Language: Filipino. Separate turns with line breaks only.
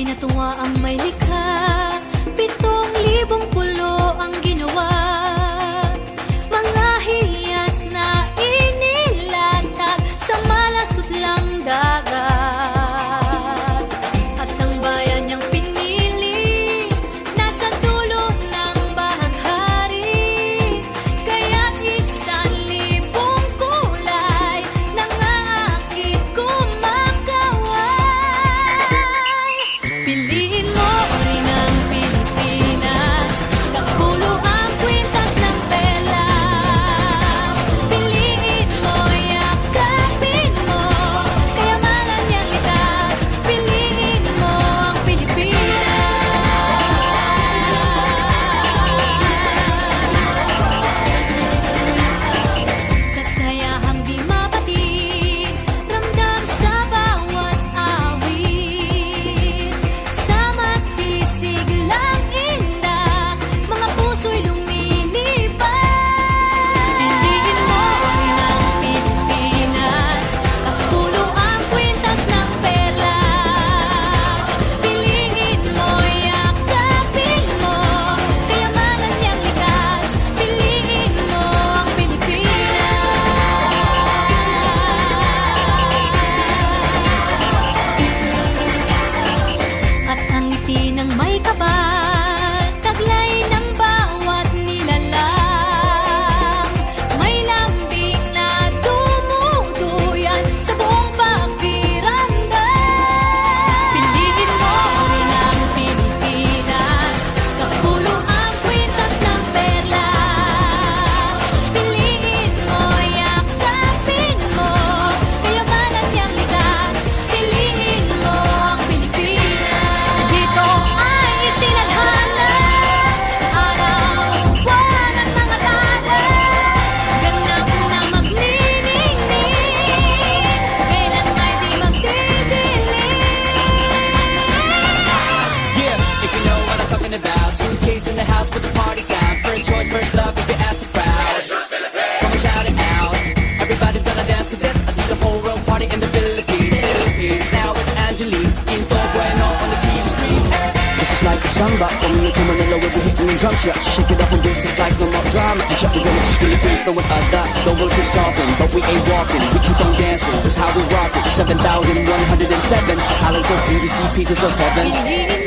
Natuwa ang may likha, 7,000 pulo ang ginawa. Mga hiyas na inilatag sa malasudlang dagat. At ang bayan niyang pinili, nasa dulo ng bahaghari. Kaya't 1,000 kulay nangaakit kumakaway. Piliin mo rin ang Pilipinas, kapulo ang kwintas ng perlas. Piliin mo, yakapin mo, kayamanan niyang likas. Piliin mo ang Pilipinas. Kasayahang di mapatid, ramdam sa bawat awit. Sa masisiglang inda, mga puso'y lumilipad. Piliin mo rin ang Pilipinas, kapulo ang kwintas ng perlas. Piliin mo, yakapin mo, kayamanan niyang likas. Piliin mo ang Pilipinas. At ang ngiti ng may kapal, taglay ng bawat nilalang. May lambing na dumuduyan sa buong pakiramdam. Piliin mo rin ang Pilipinas, kapulo ang kwintas ng perlas. Piliin mo, yakapin mo, kayamanan niyang likas. Piliin mo ang Pilipinas. Dito ay itinadhana, araw-buwan at mga tala. Ganap na magniningning, kailan may di magdidilim.
Yeah, if you know what I'm talking about. Suitcase in the house, put the party's out. First choice, first love, if you ask the crowd. Come on, shout it out. Everybody's gonna dance to this. I see the whole world party in the Philippines. Now with Angelique, info bueno on the TV screen.
This is like a samba, from here to Manila with the hitting and drums. Yeah, she shake it up and dance it like no more drama. And check, we're gonna choose Philippines, throwing a dot. The world keeps talking, but we ain't walking. We keep on dancing, that's how we rock it. 7,107 islands of beauty, see pieces of heaven.
Piliin